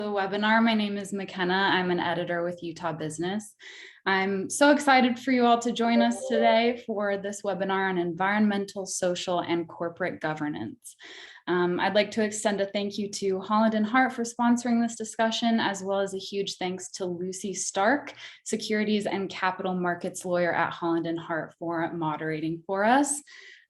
The webinar. My name is McKenna. I'm an editor with Utah Business. I'm so excited for you all to join us today for this webinar on environmental, social, and corporate governance. I'd like to extend a thank you to Holland Hart for sponsoring this discussion, as well as a huge thanks to Lucy Stark, Securities and Capital Markets Lawyer at Holland Hart, for moderating for us.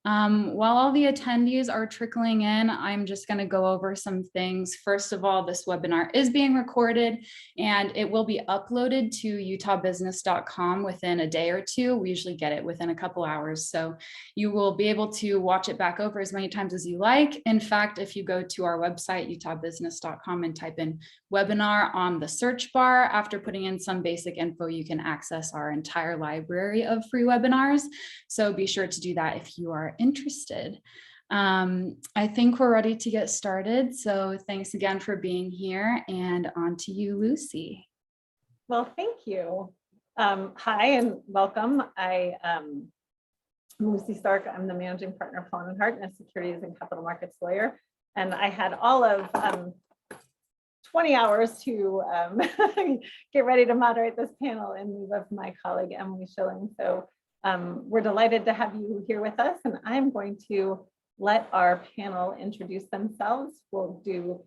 While all the attendees are trickling in, I'm just going to go over some things. First of all, this webinar is being recorded and it will be uploaded to utahbusiness.com within a day or two. We usually get it within a couple hours, so you will be able to watch it back over as many times as you like. In fact, if you go to our website, utahbusiness.com, and type in webinar on the search bar, after putting in some basic info, you can access our entire library of free webinars. So be sure to do that if you are interested. I think we're ready to get started. So thanks again for being here, and on to you, Lucy. Well, thank you. Hi and welcome. I'm Lucy Stark. I'm the managing partner of Holland Hart and a securities and capital markets lawyer. And I had all of 20 hours to get ready to moderate this panel in lieu of my colleague, Emily Schilling. So we're delighted to have you here with us, and I'm going to let our panel introduce themselves. We'll do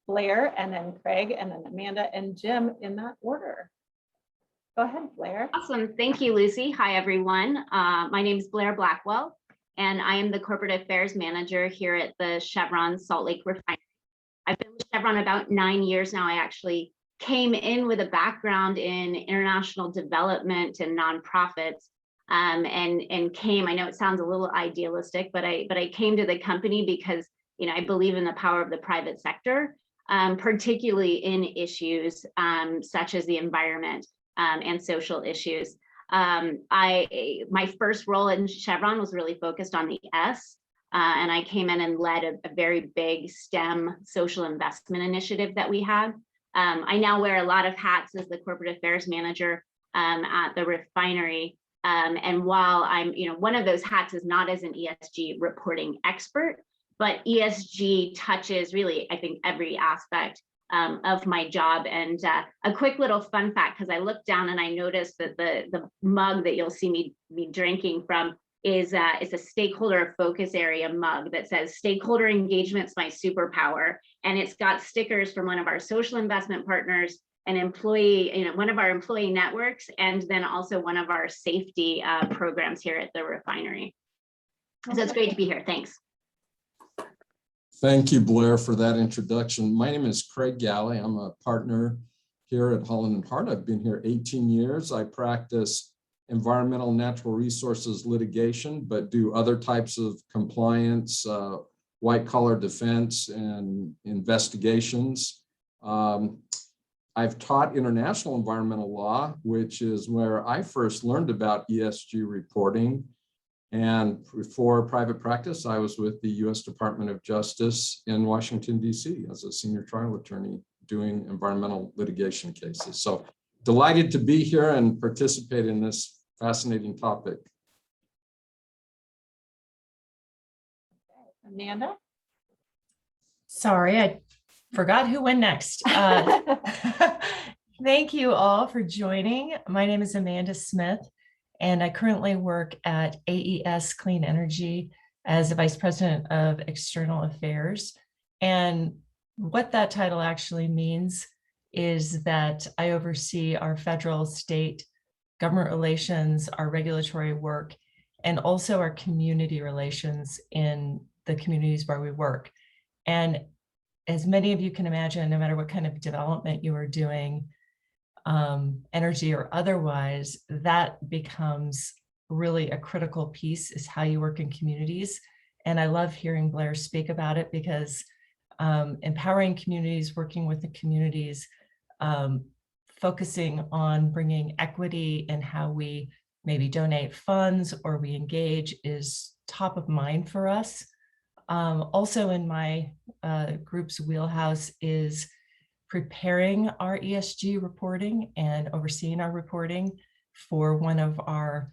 Blair, and then Craig, and then Amanda and Jim in that order. Go ahead, Blair. Awesome. Thank you, Lucy. Hi, everyone. My name is Blair Blackwell, and I am the Corporate Affairs Manager here at the Chevron Salt Lake Refinery. I've been with Chevron about 9 years now. I actually came in with a background in international development and nonprofits, and came, I know it sounds a little idealistic, but I came to the company because, you know, I believe in the power of the private sector, particularly in issues such as the environment and social issues. My first role in Chevron was really focused on the S, and I came in and led a very big STEM social investment initiative that we had. I now wear a lot of hats as the corporate affairs manager at the refinery. And while I'm, one of those hats is not as an ESG reporting expert, but ESG touches really, I think, every aspect of my job. And a quick little fun fact, because I looked down and I noticed that the mug that you'll see me drinking from is a stakeholder focus area mug that says stakeholder engagement's my superpower, and it's got stickers from one of our social investment partners, an employee, one of our employee networks, and then also one of our safety programs here at the refinery. So it's great to be here. Thanks. Thank you, Blair, for that introduction. My name is Craig Galley. I'm a partner here at Holland Hart. I've been here 18 years. I practice environmental natural resources litigation, but do other types of compliance, white collar defense, and investigations. I've taught international environmental law, which is where I first learned about ESG reporting. And before private practice, I was with the U.S. Department of Justice in Washington, D.C. as a senior trial attorney doing environmental litigation cases. So delighted to be here and participate in this fascinating topic. Amanda? Sorry, I forgot who went next. Thank you all for joining. My name is Amanda Smith, and I currently work at AES Clean Energy as the Vice President of External Affairs. And what that title actually means is that I oversee our federal, state, government relations, our regulatory work, and also our community relations in the communities where we work. And as many of you can imagine, no matter what kind of development you are doing, energy or otherwise, that becomes really a critical piece, is how you work in communities. And I love hearing Blair speak about it, because empowering communities, working with the communities, focusing on bringing equity in how we maybe donate funds or we engage is top of mind for us. Also in my group's wheelhouse is preparing our ESG reporting and overseeing our reporting for one of our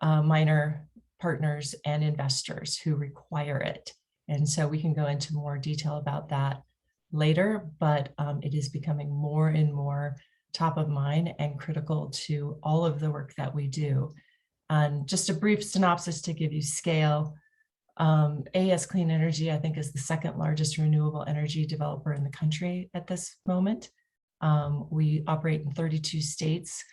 minor partners and investors who require it. And so we can go into more detail about that later, but it is becoming more and more top of mind and critical to all of the work that we do. And just a brief synopsis to give you scale. AES Clean Energy, I think, is the second largest renewable energy developer in the country at this moment. We operate in 32 states.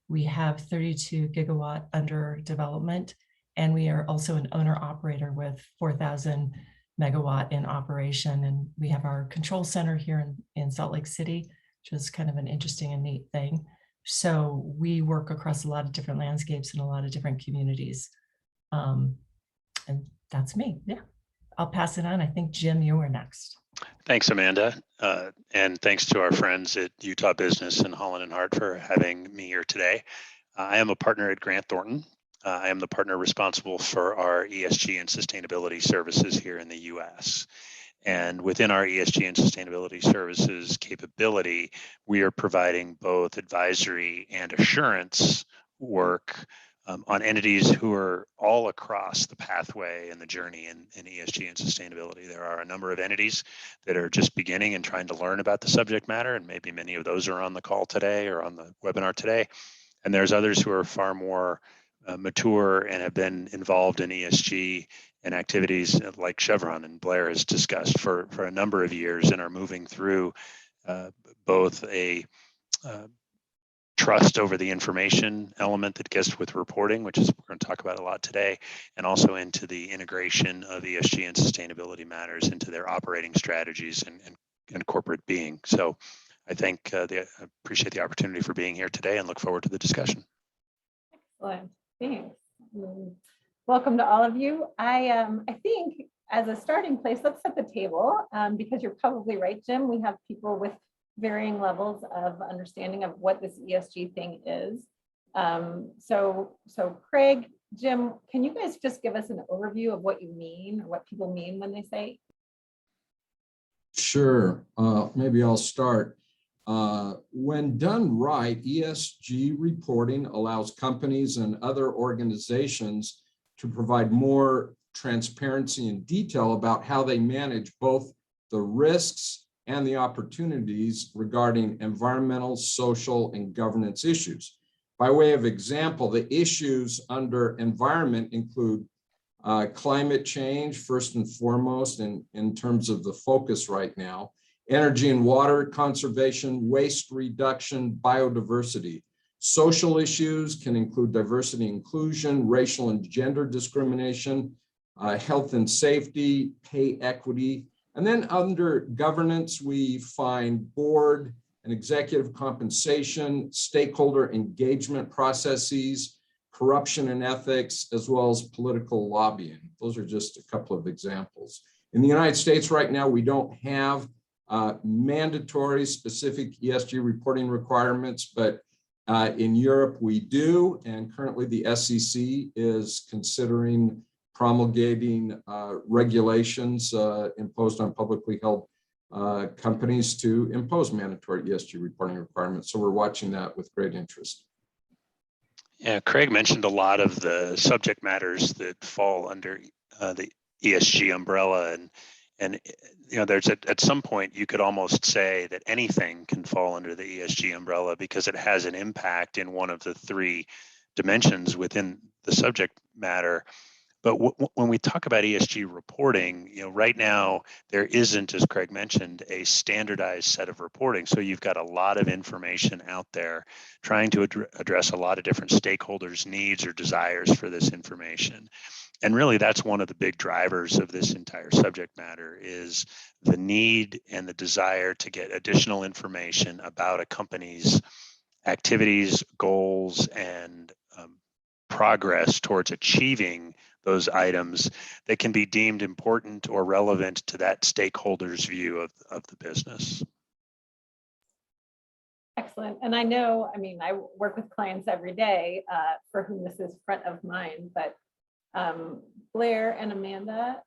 We have 32 gigawatt under development, and we are also an owner operator with 4,000 megawatt in operation. And we have our control center here in Salt Lake City, which is kind of an interesting and neat thing. So we work across a lot of different landscapes and a lot of different communities. And that's me. Yeah, I'll pass it on. I think, Jim, you were next. Thanks, Amanda. And thanks to our friends at Utah Business and Holland Hart for having me here today. I am a partner at Grant Thornton. I am the partner responsible for our ESG and sustainability services here in the US. And within our ESG and sustainability services capability, we are providing both advisory and assurance work on entities who are all across the pathway and the journey in ESG and sustainability. There are a number of entities that are just beginning and trying to learn about the subject matter, and maybe many of those are on the call today or on the webinar today. And there's others who are far more mature and have been involved in ESG and activities like Chevron and Blair has discussed for a number of years and are moving through both a trust over the information element that gets with reporting, which is we're going to talk about a lot today, and also into the integration of ESG and sustainability matters into their operating strategies and corporate being. So I think I appreciate the opportunity for being here today and look forward to the discussion. Excellent, thanks. Welcome to all of you. I think as a starting place, let's set the table because you're probably right, Jim. We have people with varying levels of understanding of what this ESG thing is. So Craig, Jim, can you guys just give us an overview of what you mean or what people mean when they say? Sure, maybe I'll start. When done right, ESG reporting allows companies and other organizations to provide more transparency and detail about how they manage both the risks and the opportunities regarding environmental, social, and governance issues. By way of example, the issues under environment include climate change, first and foremost, in terms of the focus right now, energy and water conservation, waste reduction, biodiversity. Social issues can include diversity, inclusion, racial and gender discrimination, health and safety, pay equity. And then under governance, we find board and executive compensation, stakeholder engagement processes, corruption and ethics, as well as political lobbying. Those are just a couple of examples. In the United States right now, we don't have mandatory specific ESG reporting requirements, but in Europe we do, and currently the SEC is considering promulgating regulations imposed on publicly held companies to impose mandatory ESG reporting requirements. So we're watching that with great interest. Yeah, Craig mentioned a lot of the subject matters that fall under the ESG umbrella, and you know, there's at some point you could almost say that anything can fall under the ESG umbrella because it has an impact in one of the three dimensions within the subject matter. But when we talk about ESG reporting, you know, right now there isn't, as Craig mentioned, a standardized set of reporting. So you've got a lot of information out there trying to address a lot of different stakeholders' needs or desires for this information. And really, that's one of the big drivers of this entire subject matter is the need and the desire to get additional information about a company's activities, goals, and progress towards achieving those items that can be deemed important or relevant to that stakeholder's view of the business. Excellent. And I know, I mean, I work with clients every day for whom this is front of mind, but Blair and Amanda,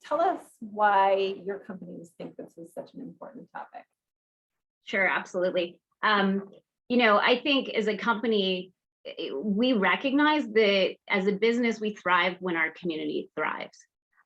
tell us why your companies think this is such an important topic. Sure, absolutely. You know, I think as a company, we recognize that as a business, we thrive when our community thrives.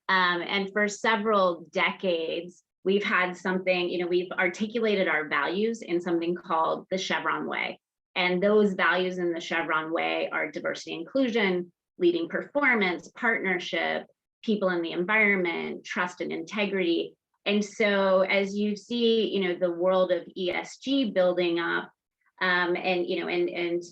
And for several decades, we've had something, we've articulated our values in something called the Chevron Way. And those values in the Chevron Way are diversity, inclusion, leading performance, partnership, people in the environment, trust and integrity. And so as you see, the world of ESG building up, the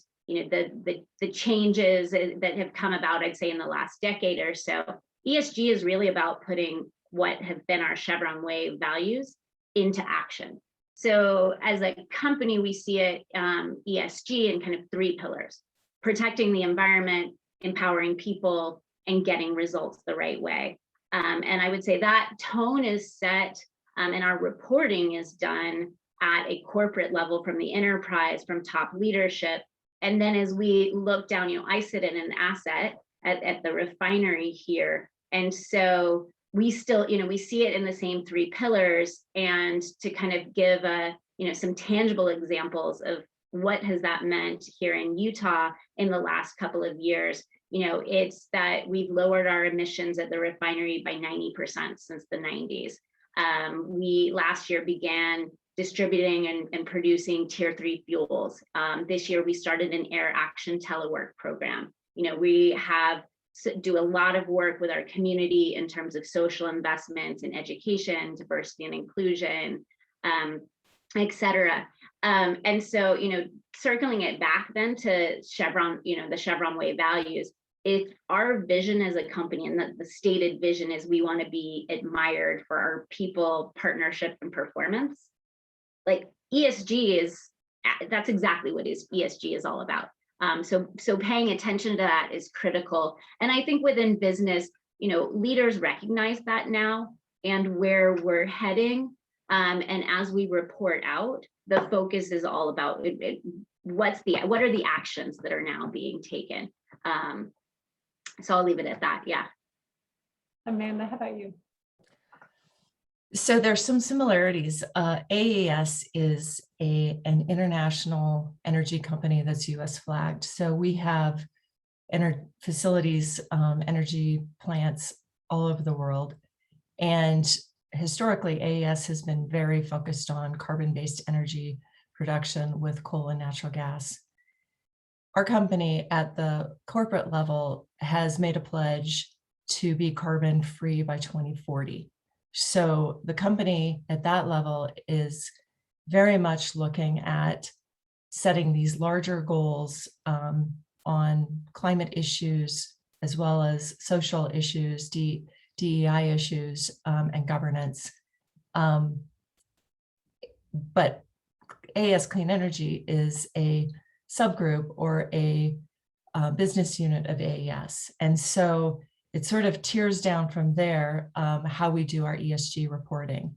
changes that have come about, I'd say in the last decade or so, ESG is really about putting what have been our Chevron Way values into action. So as a company, we see it, ESG in kind of three pillars: protecting the environment, empowering people, and getting results the right way. And I would say that tone is set, and our reporting is done at a corporate level from the enterprise, from top leadership. And then as we look down, I sit in an asset at the refinery here. And so we still, we see it in the same three pillars. And to kind of give some tangible examples of what has that meant here in Utah in the last couple of years, it's that we've lowered our emissions at the refinery by 90% since the 90s. We last year began distributing and producing tier 3 fuels. This year we started an air action telework program. We do a lot of work with our community in terms of social investments in education, diversity and inclusion, et cetera. And so, circling it back then to Chevron, the Chevron Way values, if our vision as a company, and the stated vision is we want to be admired for our people, partnership, and performance, like ESG that's exactly what ESG is all about. So paying attention to that is critical. And I think within business, leaders recognize that now and where we're heading. And as we report out, the focus is all about what are the actions that are now being taken. So I'll leave it at that. Yeah. Amanda, how about you? So there's some similarities. AES is an international energy company that's US flagged. So we have facilities, energy plants all over the world. And historically, AES has been very focused on carbon-based energy production with coal and natural gas. Our company at the corporate level has made a pledge to be carbon-free by 2040. So the company at that level is very much looking at setting these larger goals on climate issues, as well as social issues, DEI issues, and governance. But AES Clean Energy is a subgroup or a business unit of AES. And so it sort of tiers down from there, how we do our ESG reporting.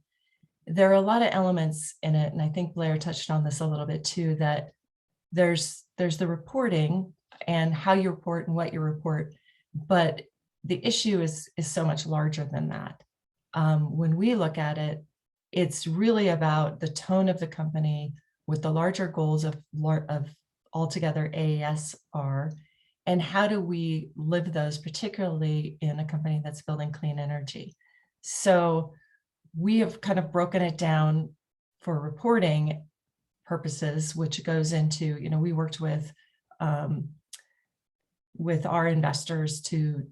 There are a lot of elements in it, and I think Blair touched on this a little bit too, that there's the reporting and how you report and what you report, but the issue is so much larger than that. When we look at it, it's really about the tone of the company, what the larger goals of altogether AES are, and how do we live those, particularly in a company that's building clean energy. So we have kind of broken it down for reporting purposes, which goes into, we worked with our investors to,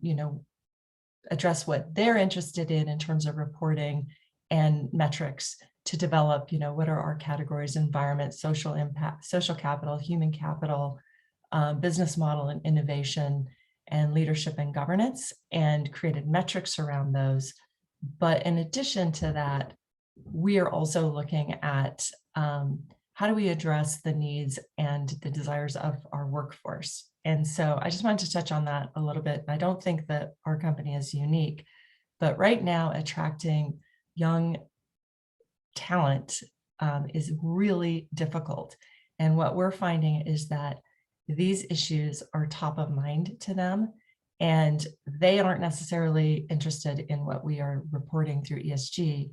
address what they're interested in terms of reporting and metrics to develop, what are our categories: environment, social impact, social capital, human capital, business model and innovation, and leadership and governance, and created metrics around those. But in addition to that, we are also looking at how do we address the needs and the desires of our workforce. And so I just wanted to touch on that a little bit. I don't think that our company is unique, but right now attracting young talent is really difficult. And what we're finding is that these issues are top of mind to them, and they aren't necessarily interested in what we are reporting through ESG.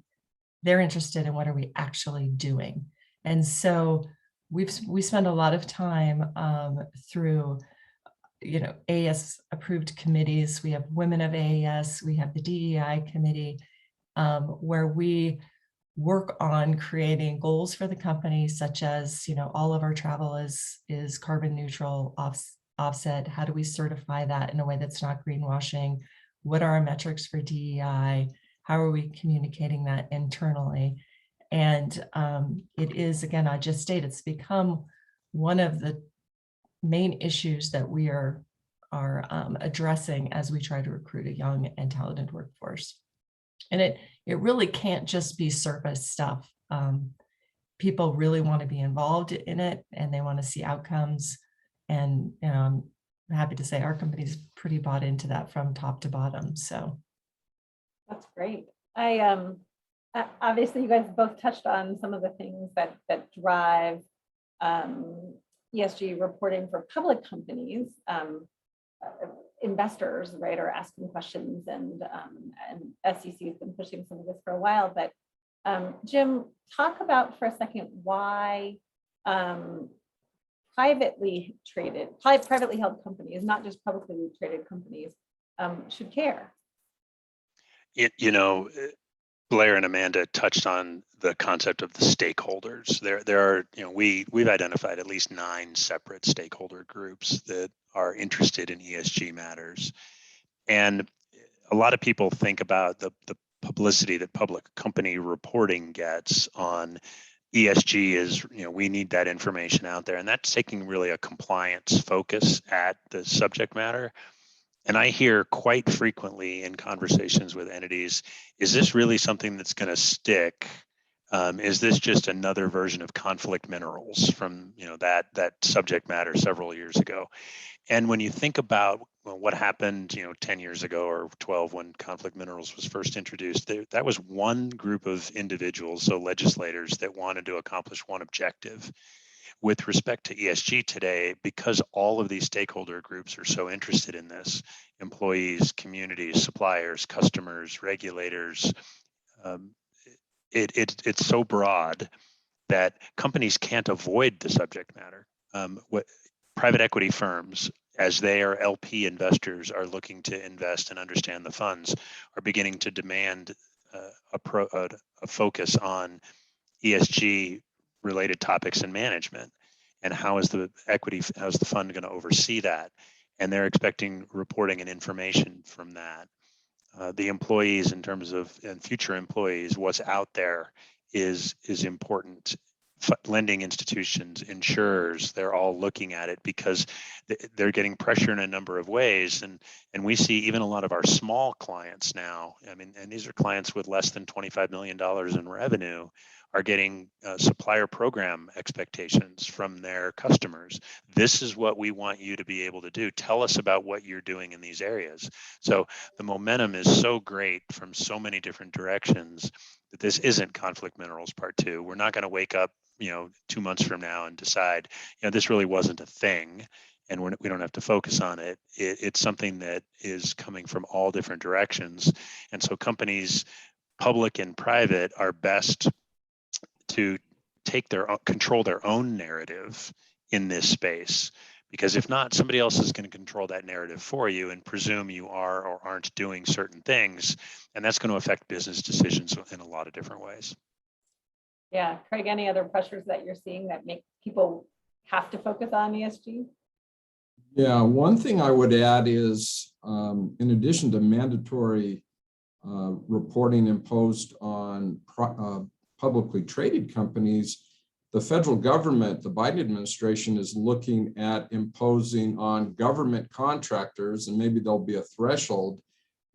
They're interested in what are we actually doing. And so we spend a lot of time through AES approved committees. We have Women of AES, we have the DEI committee, where we work on creating goals for the company, such as, all of our travel is carbon neutral, offset. How do we certify that in a way that's not greenwashing? What are our metrics for DEI? How are we communicating that internally? And it is, again, I just stated, it's become one of the main issues that we are addressing as we try to recruit a young and talented workforce. And it really can't just be surface stuff. People really want to be involved in it, and they want to see outcomes. And I'm happy to say our company's pretty bought into that from top to bottom. So that's great. Obviously, you guys both touched on some of the things that drive ESG reporting for public companies. Investors, right, are asking questions, and SEC has been pushing some of this for a while. But Jim, talk about for a second why privately held companies, not just publicly traded companies, should care. Blair and Amanda touched on the concept of the stakeholders. There are, we've identified at least 9 separate stakeholder groups that are interested in ESG matters. And a lot of people think about the publicity that public company reporting gets on ESG is, we need that information out there. And that's taking really a compliance focus at the subject matter. And I hear quite frequently in conversations with entities, is this really something that's going to stick? Is this just another version of conflict minerals from that subject matter several years ago? And when you think about what happened 10 years ago or 12 when conflict minerals was first introduced, that was one group of individuals, so legislators, that wanted to accomplish one objective. With respect to ESG today, because all of these stakeholder groups are so interested in this, employees, communities, suppliers, customers, regulators, it's so broad that companies can't avoid the subject matter. What private equity firms, as they are LP investors, are looking to invest and understand the funds, are beginning to demand a focus on ESG related topics in management, and how is the fund going to oversee that? And they're expecting reporting and information from that. The employees, in terms of and future employees, what's out there is important. Lending institutions, insurers, they're all looking at it because they're getting pressure in a number of ways. And we see even a lot of our small clients now, and these are clients with less than $25 million in revenue, are getting supplier program expectations from their customers. This is what we want you to be able to do. Tell us about what you're doing in these areas. So the momentum is so great from so many different directions that this isn't conflict minerals part 2. We're not going to wake up 2 months from now and decide this really wasn't a thing and we don't have to focus on it. It's something that is coming from all different directions. And so public and private, are best to control their own narrative in this space, because if not, somebody else is going to control that narrative for you and presume you are or aren't doing certain things, and that's going to affect business decisions in a lot of different ways. Yeah, Craig, any other pressures that you're seeing that make people have to focus on ESG? Yeah, one thing I would add is, in addition to mandatory reporting imposed on publicly traded companies, the federal government, the Biden administration, is looking at imposing on government contractors, and maybe there'll be a threshold,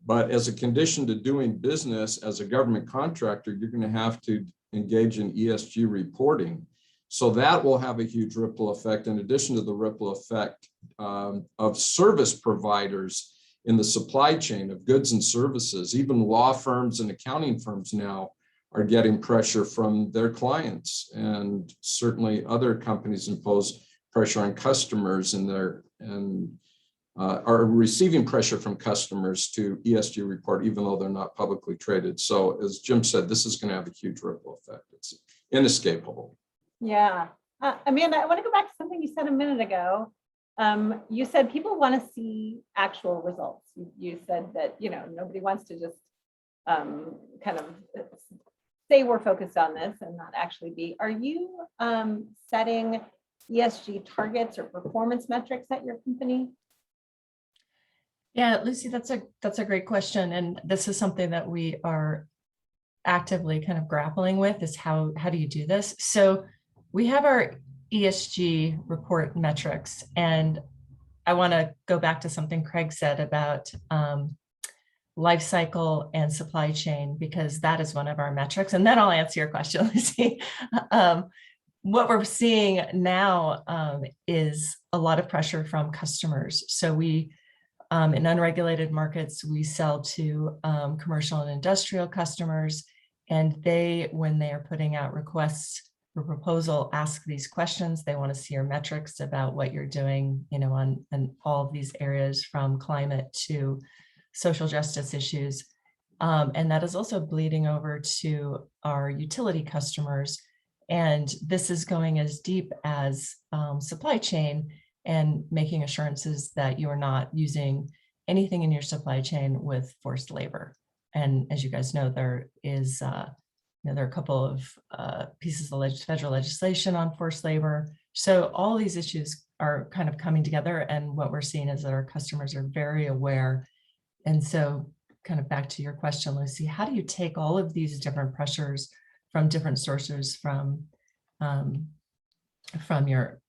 but as a condition to doing business as a government contractor, you're going to have to engage in ESG reporting. So that will have a huge ripple effect, in addition to the ripple effect of service providers in the supply chain of goods and services. Even law firms and accounting firms now are getting pressure from their clients, and certainly other companies impose pressure on customers and are receiving pressure from customers to ESG report, even though they're not publicly traded. So as Jim said, this is going to have a huge ripple effect. It's inescapable. Yeah. Amanda, I want to go back to something you said a minute ago. You said people want to see actual results. You said that, nobody wants to just kind of say we're focused on this and not actually be, are you setting ESG targets or performance metrics at your company? Yeah, Lucy, that's a great question. And this is something that we are actively kind of grappling with, is how do you do this? So we have our ESG report metrics, and I want to go back to something Craig said about life cycle and supply chain, because that is one of our metrics. And then I'll answer your question, Lucy. What we're seeing now is a lot of pressure from customers. So we, in unregulated markets, we sell to commercial and industrial customers, and they, when they are putting out requests for proposal, ask these questions. They want to see your metrics about what you're doing, you know, on all of these areas, from climate to social justice issues. And that is also bleeding over to our utility customers. And this is going as deep as supply chain, and making assurances that you are not using anything in your supply chain with forced labor. And as you guys know, there is, there are a couple of pieces of federal legislation on forced labor. So all these issues are kind of coming together. And what we're seeing is that our customers are very aware. And so, kind of back to your question, Lucy, how do you take all of these different pressures from different sources, from your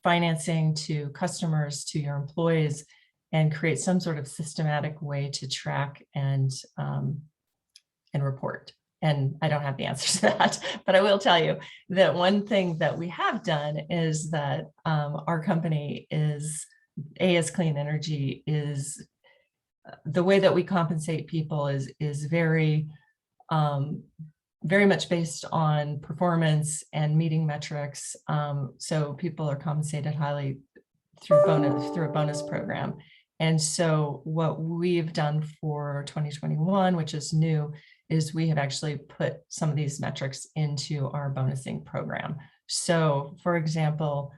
financing to customers to your employees, and create some sort of systematic way to track and report? And I don't have the answer to that, but I will tell you that one thing that we have done is that our company is, AS Clean Energy, is the way that we compensate people is very much based on performance and meeting metrics. So people are compensated highly through a bonus program. And so what we've done for 2021, which is new, is we have actually put some of these metrics into our bonusing program. So, for example,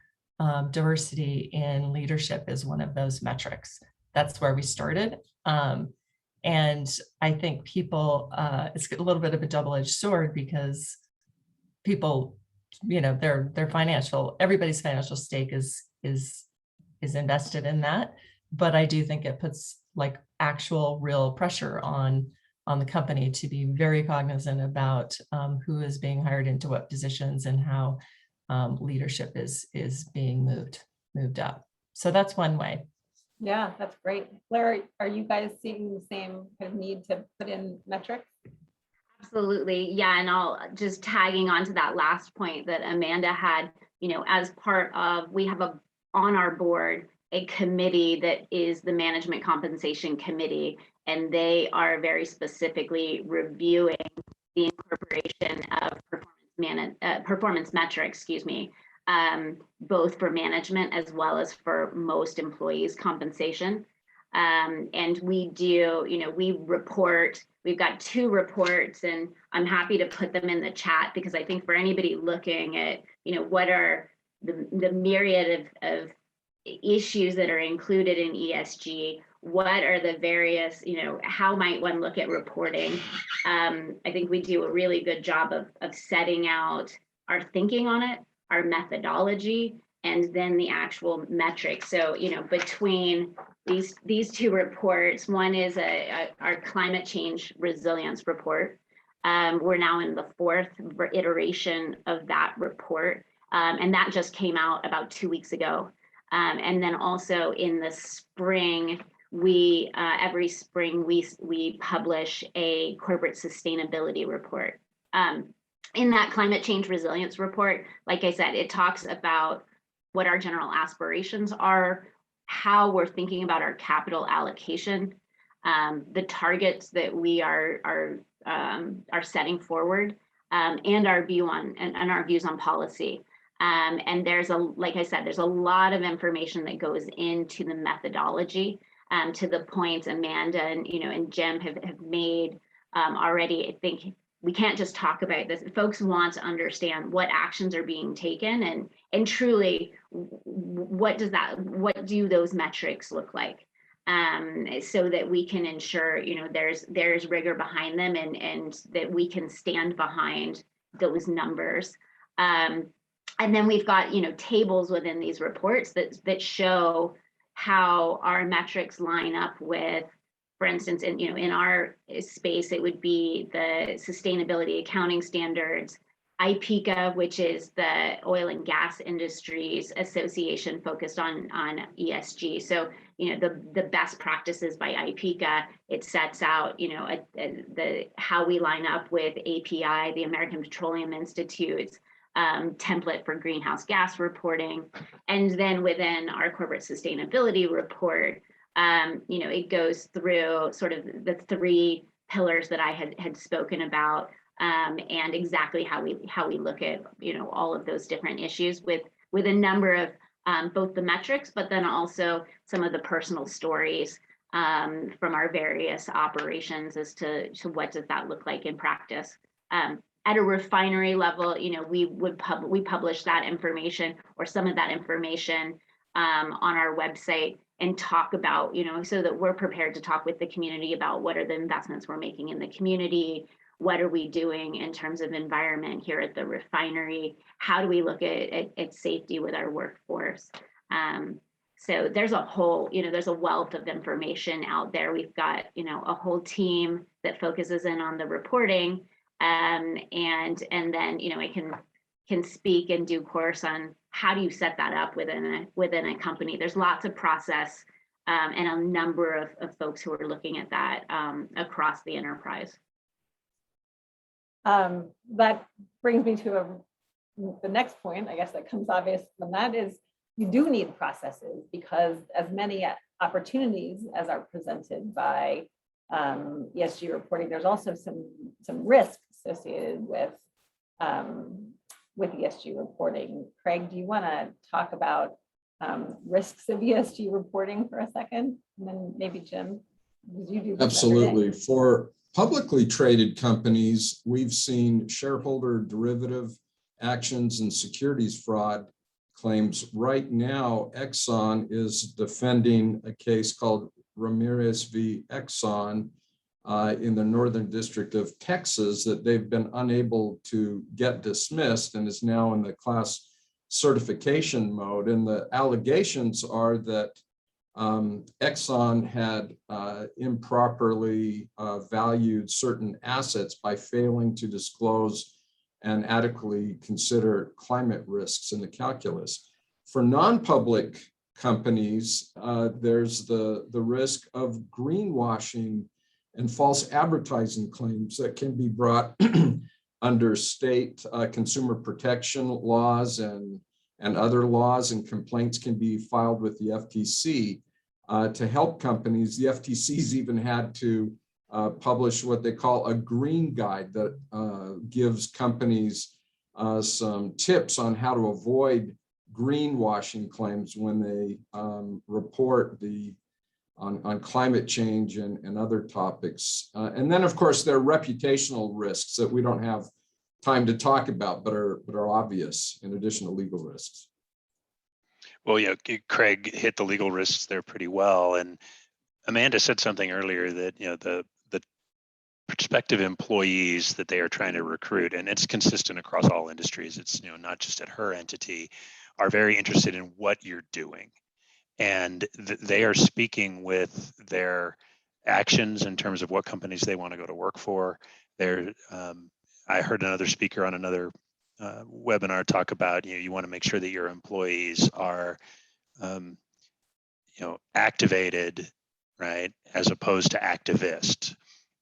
diversity in leadership is one of those metrics. That's where we started. And I think people, it's a little bit of a double-edged sword, because people, you know, everybody's financial stake is invested in that. But I do think it puts like actual real pressure on the company to be very cognizant about who is being hired into what positions, and how leadership is being moved up. So that's one way. Yeah, that's great. Blair, are you guys seeing the same kind of need to put in metrics? Absolutely. Yeah. And I'll just tagging on to that last point that Amanda had, you know, as part of, we have on our board a committee that is the management compensation committee, and they are very specifically reviewing the incorporation of performance metrics, both for management as well as for most employees' compensation. And we do, you know, we report, we've got 2 reports, and I'm happy to put them in the chat, because I think for anybody looking at, you know, what are the myriad of issues that are included in ESG, what are the various, you know, how might one look at reporting? I think we do a really good job of setting out our thinking on it, our methodology, and then the actual metrics. So, you know, between these 2 reports, one is our climate change resilience report. We're now in the 4th iteration of that report, and that just came out about 2 weeks ago. And then also in the spring, every spring we publish a corporate sustainability report. In that climate change resilience report, like I said, it talks about what our general aspirations are, how we're thinking about our capital allocation, the targets that we are setting forward, and our view on and our views on policy. And like I said, there's a lot of information that goes into the methodology, to the points Amanda and Jim have made already. I think we can't just talk about this. Folks want to understand what actions are being taken, and truly what do those metrics look like? so that we can ensure, there's rigor behind them and that we can stand behind those numbers. And then we've got, tables within these reports that show how our metrics line up with, for instance, in our space, it would be the sustainability accounting standards, IPCA, which is the oil and gas industries association focused on ESG. So, the best practices by IPCA, it sets out, how we line up with API, the American Petroleum Institute's template for greenhouse gas reporting. And then within our corporate sustainability report, it goes through sort of the 3 pillars that I had spoken about, and exactly how we look at all of those different issues with a number of both the metrics, but then also some of the personal stories from our various operations as to what does that look like in practice. At a refinery level, we publish that information or some of that information on our website and talk about, so that we're prepared to talk with the community about what are the investments we're making in the community. What are we doing in terms of environment here at the refinery? How do we look at safety with our workforce? So there's a whole, there's a wealth of information out there. We've got, a whole team that focuses in on the reporting, and then, it can speak in due course on how do you set that up within a company. There's lots of process and a number of folks who are looking at that across the enterprise. That brings me to the next point, I guess, that comes obvious from that is you do need processes, because as many opportunities as are presented by ESG reporting, there's also some risk associated with ESG reporting. Craig, do you want to talk about risks of ESG reporting for a second? And then maybe Jim, because you do this Absolutely. every day. For publicly traded companies, we've seen shareholder derivative actions and securities fraud claims. Right now, Exxon is defending a case called Ramirez v. Exxon in the Northern District of Texas that they've been unable to get dismissed and is now in the class certification mode. And the allegations are that Exxon had improperly valued certain assets by failing to disclose and adequately consider climate risks in the calculus. For non-public companies, there's the risk of greenwashing and false advertising claims that can be brought under state consumer protection laws and other laws, and complaints can be filed with the FTC to help companies. The FTC's even had to publish what they call a green guide that gives companies some tips on how to avoid greenwashing claims when they report on climate change and other topics. And then, of course, there are reputational risks that we don't have time to talk about, but are obvious in addition to legal risks. Well, yeah, Craig hit the legal risks there pretty well. And Amanda said something earlier that, the prospective employees that they are trying to recruit, and it's consistent across all industries, it's, not just at her entity, are very interested in what you're doing. And they are speaking with their actions in terms of what companies they want to go to work for. I heard another speaker on another webinar talk about, you want to make sure that your employees are, activated, right, as opposed to activist.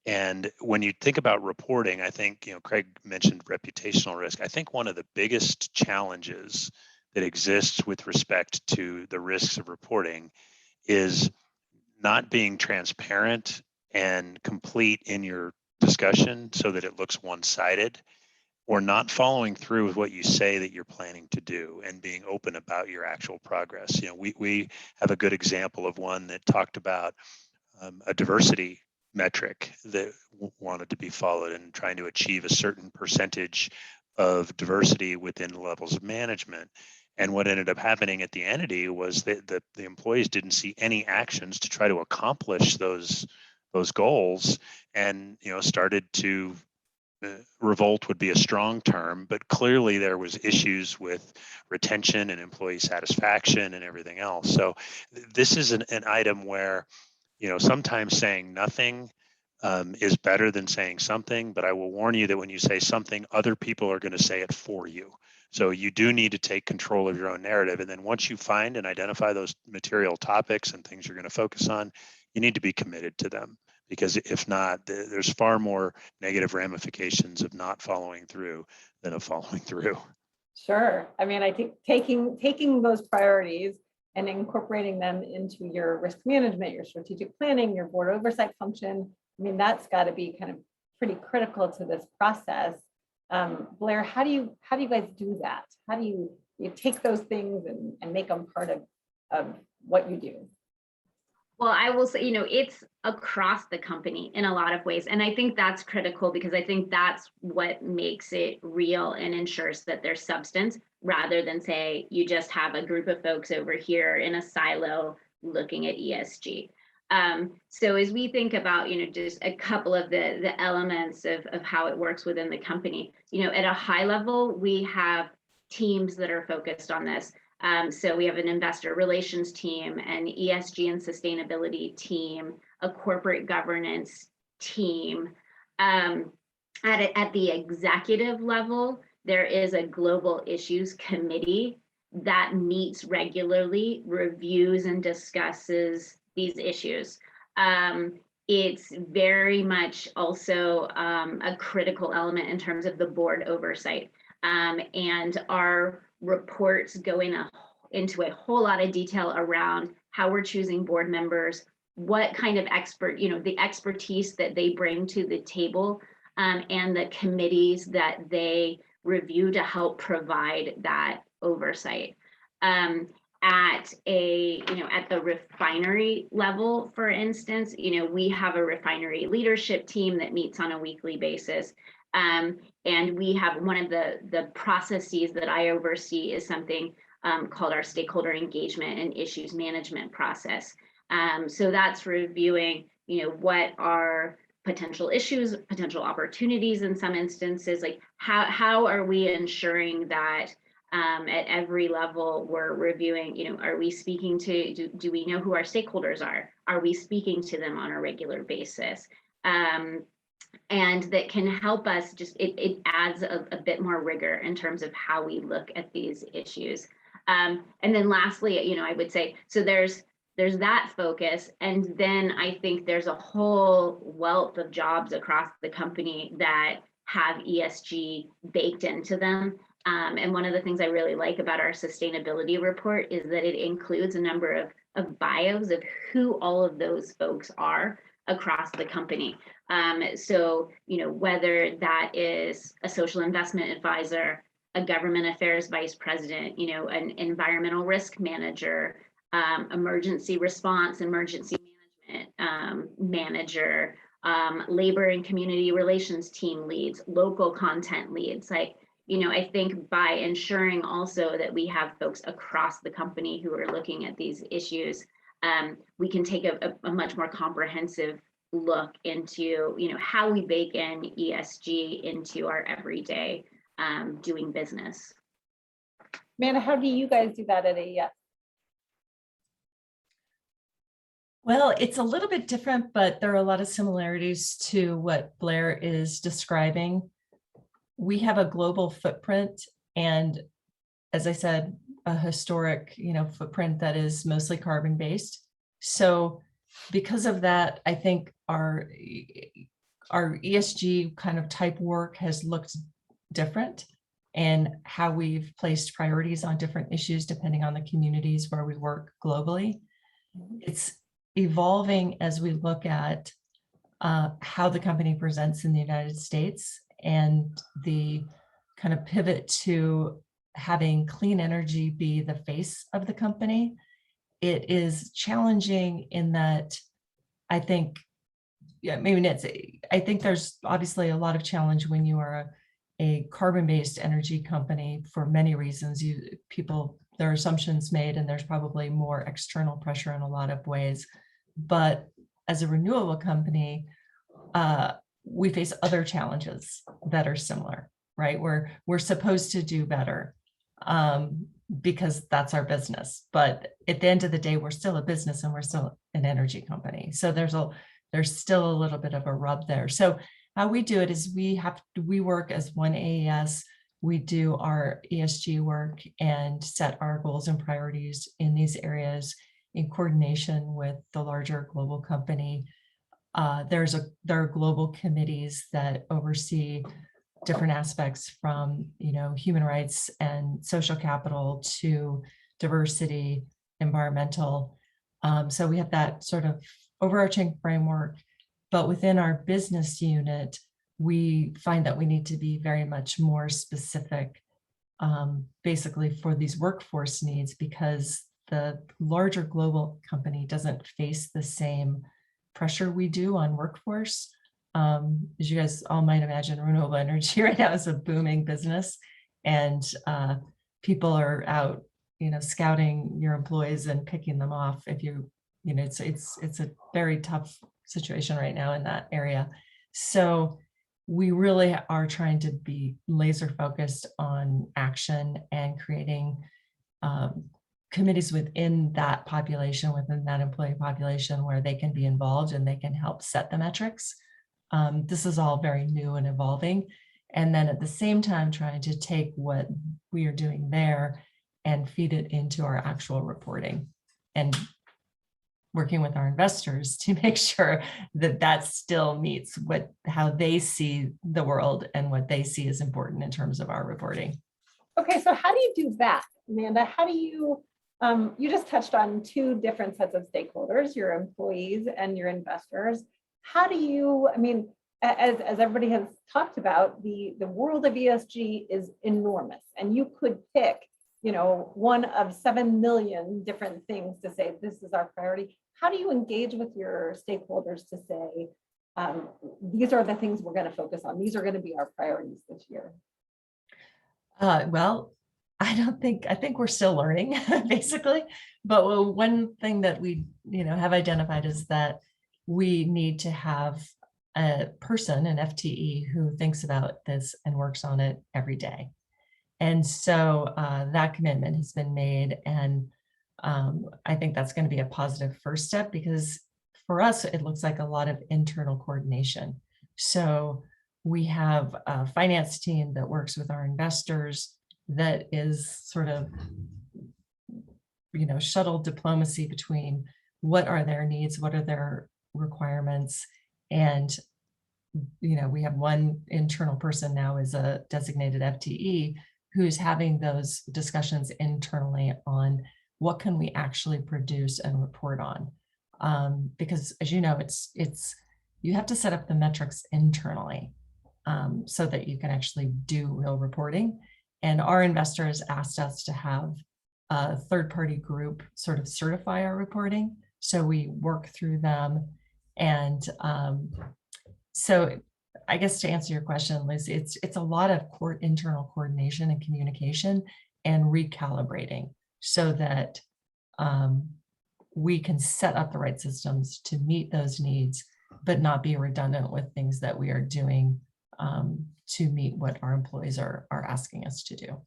And when you think about reporting, I think, Craig mentioned reputational risk. I think one of the biggest challenges that exists with respect to the risks of reporting is not being transparent and complete in your discussion so that it looks one-sided, or not following through with what you say that you're planning to do and being open about your actual progress. We have a good example of one that talked about a diversity metric that wanted to be followed and trying to achieve a certain percentage of diversity within levels of management. And what ended up happening at the entity was that the employees didn't see any actions to try to accomplish those goals, and started to revolt would be a strong term, but clearly there was issues with retention and employee satisfaction and everything else. So this is an item where sometimes saying nothing is better than saying something, but I will warn you that when you say something, other people are going to say it for you. So you do need to take control of your own narrative. And then once you find and identify those material topics and things you're going to focus on, you need to be committed to them, because if not, there's far more negative ramifications of not following through than of following through. Sure. I mean, I think taking those priorities and incorporating them into your risk management, your strategic planning, your board oversight function, I mean, that's got to be kind of pretty critical to this process. Blair, how do you guys do that? How do you take those things and make them part of what you do? Well, I will say, it's across the company in a lot of ways. And I think that's critical, because I think that's what makes it real and ensures that there's substance, rather than say you just have a group of folks over here in a silo looking at ESG. So as we think about, just a couple of the elements of how it works within the company, at a high level, we have teams that are focused on this. So we have an investor relations team, an ESG and sustainability team, a corporate governance team. At the executive level, there is a global issues committee that meets regularly, reviews and discusses these issues. It's very much also a critical element in terms of the board oversight. And our reports go into a whole lot of detail around how we're choosing board members, what kind of the expertise that they bring to the table, and the committees that they review to help provide that oversight. At the refinery level, for instance, we have a refinery leadership team that meets on a weekly basis. And we have one of the processes that I oversee is something called our stakeholder engagement and issues management process. So that's reviewing, what are potential issues, potential opportunities in some instances, like how are we ensuring that at every level we're reviewing, are we speaking to, do we know who our stakeholders are? Are we speaking to them on a regular basis? And that can help us it adds a bit more rigor in terms of how we look at these issues. And then lastly, I would say, so there's that focus. And then I think there's a whole wealth of jobs across the company that have ESG baked into them. And one of the things I really like about our sustainability report is that it includes a number of bios of who all of those folks are across the company. So, whether that is a social investment advisor, a government affairs vice president, an environmental risk manager, emergency response, emergency management manager, labor and community relations team leads, local content leads. I think by ensuring also that we have folks across the company who are looking at these issues, we can take a much more comprehensive look into, how we bake in ESG into our everyday doing business. Amanda, how do you guys do that at AES? Well, it's a little bit different, but there are a lot of similarities to what Blair is describing. We have a global footprint, and as I said, a historic, footprint that is mostly carbon-based. So because of that, I think our ESG kind of type work has looked different, and how we've placed priorities on different issues depending on the communities where we work globally. It's evolving as we look at how the company presents in the United States, and the kind of pivot to having clean energy be the face of the company. It is challenging in that I think, I think there's obviously a lot of challenge when you are a carbon-based energy company for many reasons. There are assumptions made, and there's probably more external pressure in a lot of ways. But as a renewable company, we face other challenges that are similar, right? We're supposed to do better because that's our business. But at the end of the day, we're still a business and we're still an energy company. So there's still a little bit of a rub there. So how we do it is we work as one AES. We do our ESG work and set our goals and priorities in these areas in coordination with the larger global company. There are global committees that oversee different aspects from, human rights and social capital to diversity, environmental. So we have that sort of overarching framework, but within our business unit, we find that we need to be very much more specific, basically for these workforce needs, because the larger global company doesn't face the same pressure we do on workforce. As you guys all might imagine, renewable energy right now is a booming business, and people are out, scouting your employees and picking them off. It's a very tough situation right now in that area. So we really are trying to be laser focused on action and creating committees within that population, within that employee population, where they can be involved and they can help set the metrics. This is all very new and evolving. And then at the same time, trying to take what we are doing there and feed it into our actual reporting, and working with our investors to make sure that that still meets how they see the world and what they see as important in terms of our reporting. Okay, so how do you do that, Amanda? How do you, you just touched on two different sets of stakeholders, your employees and your investors. How do you, as everybody has talked about, the world of ESG is enormous, and you could pick, one of 7 million different things to say, this is our priority. How do you engage with your stakeholders to say, these are the things we're going to focus on. These are going to be our priorities this year? Well, I think we're still learning basically, but one thing that we, have identified is that we need to have a person, an FTE, who thinks about this and works on it every day. And so that commitment has been made, and I think that's going to be a positive first step, because for us, it looks like a lot of internal coordination. So we have a finance team that works with our investors that is sort of, shuttle diplomacy between what are their needs, what are their requirements. And, we have one internal person now as a designated FTE who's having those discussions internally on what can we actually produce and report on. Because as you know, you have to set up the metrics internally so that you can actually do real reporting. And our investors asked us to have a third-party group sort of certify our reporting. So we work through them. And so I guess to answer your question, Liz, it's a lot of internal coordination and communication and recalibrating so that we can set up the right systems to meet those needs, but not be redundant with things that we are doing to meet what our employees are asking us to do.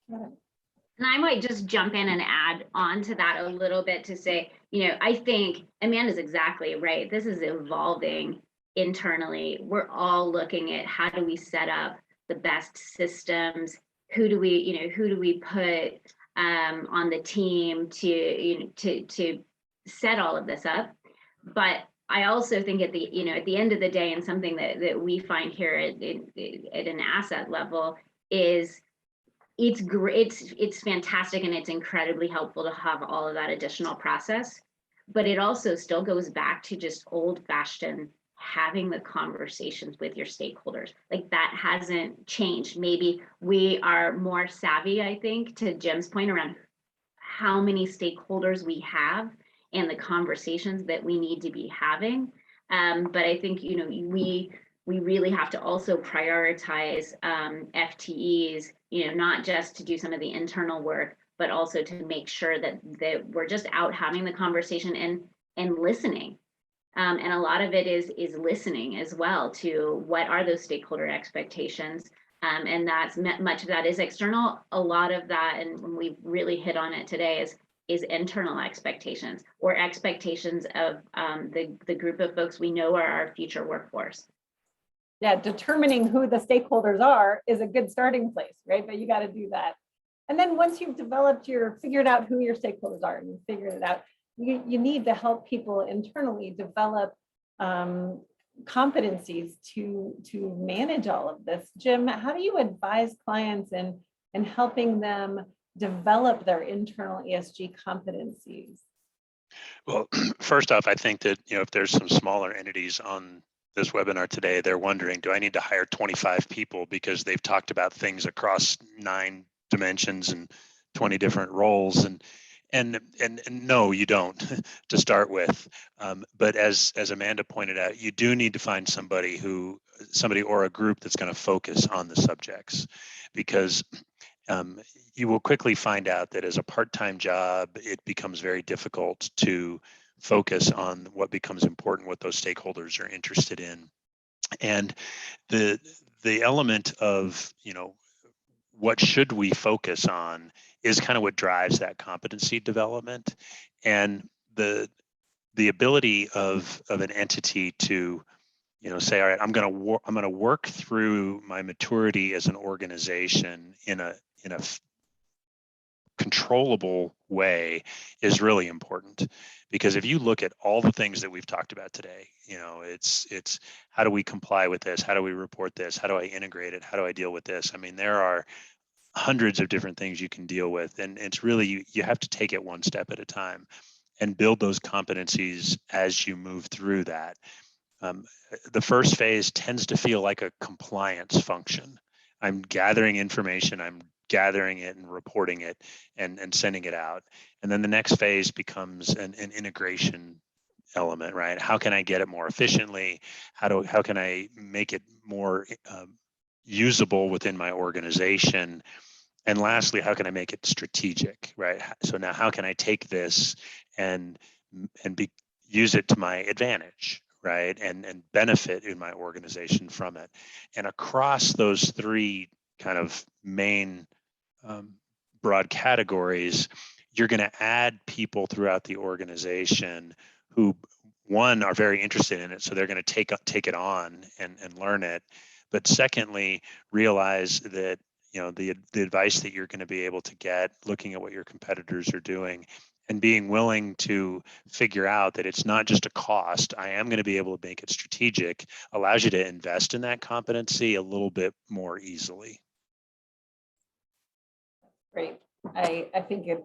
And I might just jump in and add on to that a little bit to say, I think Amanda's exactly right. This is evolving internally. We're all looking at how do we set up the best systems? Who do we put on the team to set all of this up? But I also think at the end of the day, and something that we find here at an asset level is it's great, it's fantastic, and it's incredibly helpful to have all of that additional process. But it also still goes back to just old-fashioned having the conversations with your stakeholders. Like, that hasn't changed. Maybe we are more savvy, I think, to Jim's point around how many stakeholders we have and the conversations that we need to be having. But I think, we really have to also prioritize FTEs, not just to do some of the internal work, but also to make sure that we're just out having the conversation and listening. And a lot of it is listening as well to what are those stakeholder expectations. And that's much of that is external. A lot of that, and we've really hit on it today, is internal expectations or expectations of the group of folks we know are our future workforce. Yeah, determining who the stakeholders are is a good starting place, right? But you got to do that. And then once you've figured out who your stakeholders are and you figured it out, you need to help people internally develop competencies to manage all of this. Jim, how do you advise clients in helping them develop their internal ESG competencies? Well, first off, I think that, if there's some smaller entities on this webinar today, they're wondering, do I need to hire 25 people because they've talked about things across 9 dimensions and 20 different roles? And no, you don't to start with. But as Amanda pointed out, you do need to find somebody or a group that's going to focus on the subjects, because you will quickly find out that as a part-time job, it becomes very difficult to focus on what becomes important, what those stakeholders are interested in. And the element of, what should we focus on is kind of what drives that competency development. And the ability of an entity to, say, all right, I'm going to work through my maturity as an organization in a controllable way is really important. Because if you look at all the things that we've talked about today, it's how do we comply with this? How do we report this? How do I integrate it? How do I deal with this? I mean, there are hundreds of different things you can deal with, and it's really, you have to take it one step at a time and build those competencies as you move through that. The first phase tends to feel like a compliance function. I'm gathering information, I'm gathering it and reporting it and sending it out. And then the next phase becomes an integration element, right? How can I get it more efficiently? How can I make it more usable within my organization? And lastly, how can I make it strategic, right? So now how can I take this and use it to my advantage, right? And benefit in my organization from it. And across those 3 kind of main broad categories, you're going to add people throughout the organization who, one, are very interested in it, so they're going to take it on and learn it. But secondly, realize that the advice that you're going to be able to get, looking at what your competitors are doing, and being willing to figure out that it's not just a cost. I am going to be able to make it strategic, allows you to invest in that competency a little bit more easily. Great. I think it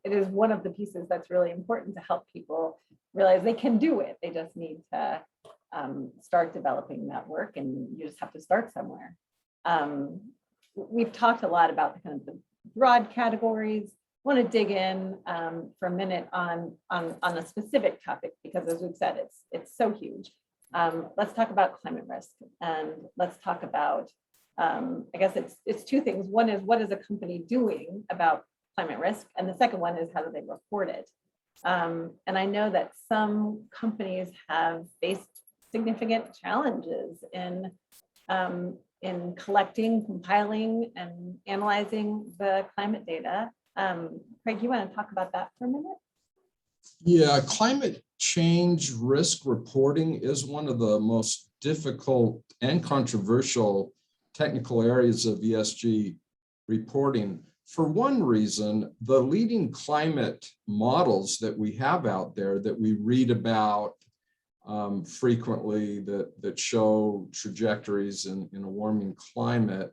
is one of the pieces that's really important to help people realize they can do it. They just need to start developing that work, and you just have to start somewhere. We've talked a lot about the broad categories. I want to dig in for a minute on a specific topic, because as we've said, it's so huge. Let's talk about climate risk, and let's talk about, I guess it's 2 things. One is, what is a company doing about climate risk? And the second one is, how do they report it? And I know that some companies have faced significant challenges in collecting, compiling, and analyzing the climate data. Craig, you want to talk about that for a minute? Yeah, climate change risk reporting is one of the most difficult and controversial technical areas of ESG reporting. For one reason, the leading climate models that we have out there that we read about frequently that show trajectories in a warming climate,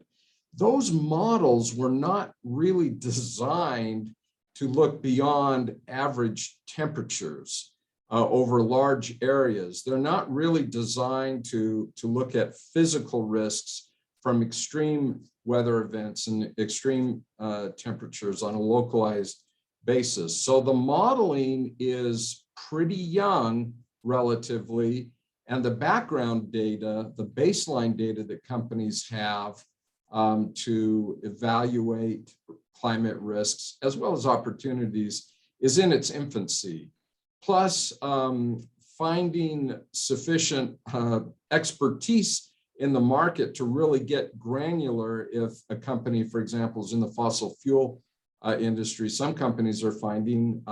those models were not really designed to look beyond average temperatures over large areas. They're not really designed to look at physical risks from extreme weather events and extreme temperatures on a localized basis. So the modeling is pretty young relatively, and the background data, the baseline data that companies have to evaluate climate risks as well as opportunities is in its infancy. Plus, finding sufficient expertise in the market to really get granular if a company, for example, is in the fossil fuel industry. Some companies are finding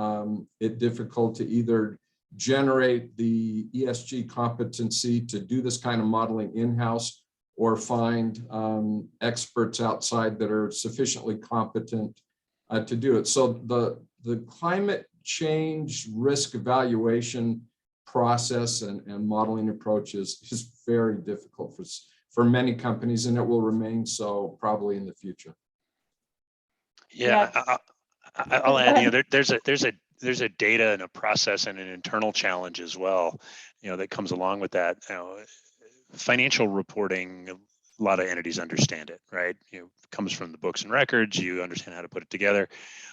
it difficult to either generate the ESG competency to do this kind of modeling in-house or find experts outside that are sufficiently competent to do it. So the climate change risk evaluation process and modeling approach is very difficult for many companies, and it will remain so probably in the future. Yeah, I'll add, there's a data and a process and an internal challenge as well, that comes along with that. Financial reporting, a lot of entities understand it, right? It comes from the books and records, you understand how to put it together.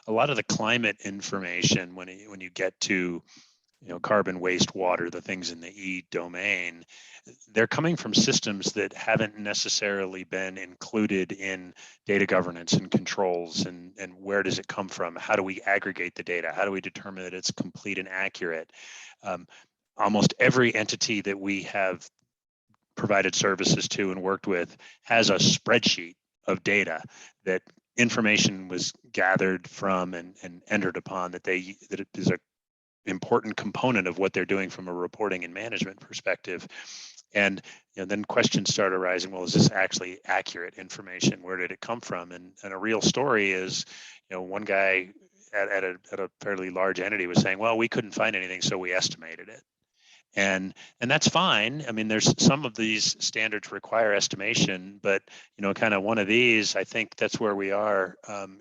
A lot of the climate information, when you get to carbon, waste, water, the things in the E domain, they're coming from systems that haven't necessarily been included in data governance and controls, and where does it come from? How do we aggregate the data? How do we determine that it's complete and accurate? Almost every entity that we have provided services to and worked with has a spreadsheet of data that information was gathered from and entered upon that it is a important component of what they're doing from a reporting and management perspective. And then questions start arising. Well, is this actually accurate information? Where did it come from? And a real story is, one guy at a fairly large entity was saying, well, we couldn't find anything, so we estimated it. And that's fine. I mean, there's some of these standards require estimation, but kind of one of these, I think that's where we are,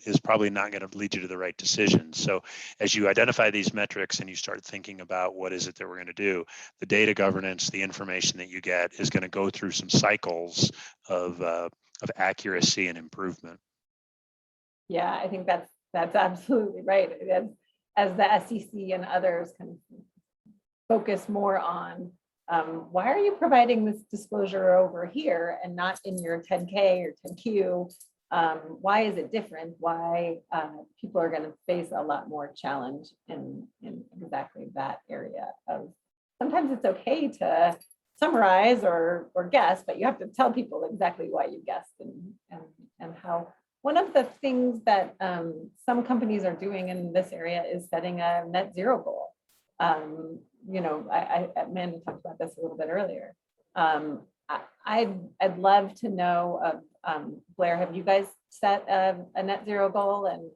is probably not going to lead you to the right decision. So as you identify these metrics and you start thinking about what is it that we're going to do, the data governance, the information that you get is going to go through some cycles of accuracy and improvement. Yeah, I think that's absolutely right. As the SEC and others kind of focus more on why are you providing this disclosure over here and not in your 10K or 10Q? Why is it different? Why people are going to face a lot more challenge in exactly that area of, sometimes it's okay to summarize or guess, but you have to tell people exactly why you guessed and how. One of the things that some companies are doing in this area is setting a net zero goal. Amanda talked about this a little bit earlier. I'd love to know, Blair, have you guys set a net zero goal, and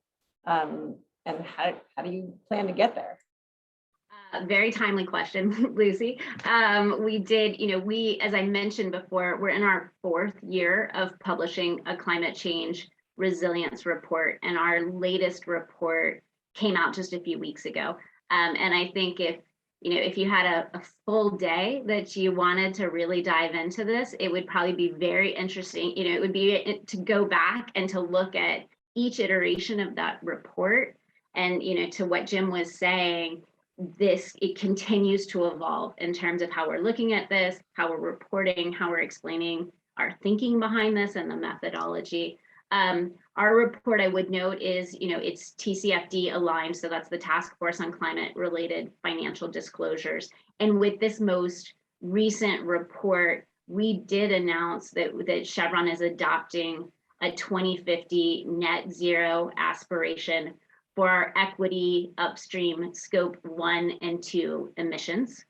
how do you plan to get there? Very timely question, Lucy. We did, as I mentioned before, we're in our 4th year of publishing a climate change resilience report, and our latest report came out just a few weeks ago. And I think if you had a full day that you wanted to really dive into this, it would probably be very interesting. It would be to go back and to look at each iteration of that report. And, to what Jim was saying, it continues to evolve in terms of how we're looking at this, how we're reporting, how we're explaining our thinking behind this and the methodology. Our report, I would note, is, it's TCFD aligned. So that's the Task Force on Climate Related Financial Disclosures. And with this most recent report, we did announce that Chevron is adopting a 2050 net zero aspiration for our equity upstream scope 1 and 2 emissions.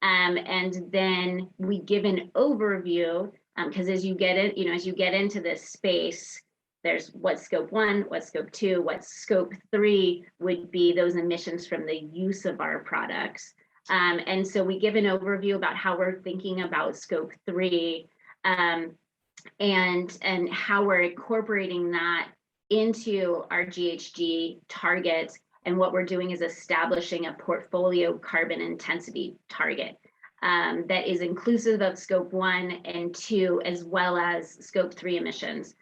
And then we give an overview, because as you get into this space, there's what's scope 1, what's scope 2, what scope 3 would be those emissions from the use of our products. And so we give an overview about how we're thinking about scope 3 and how we're incorporating that into our GHG targets. And what we're doing is establishing a portfolio carbon intensity target that is inclusive of scope 1 and 2, as well as scope 3 emissions.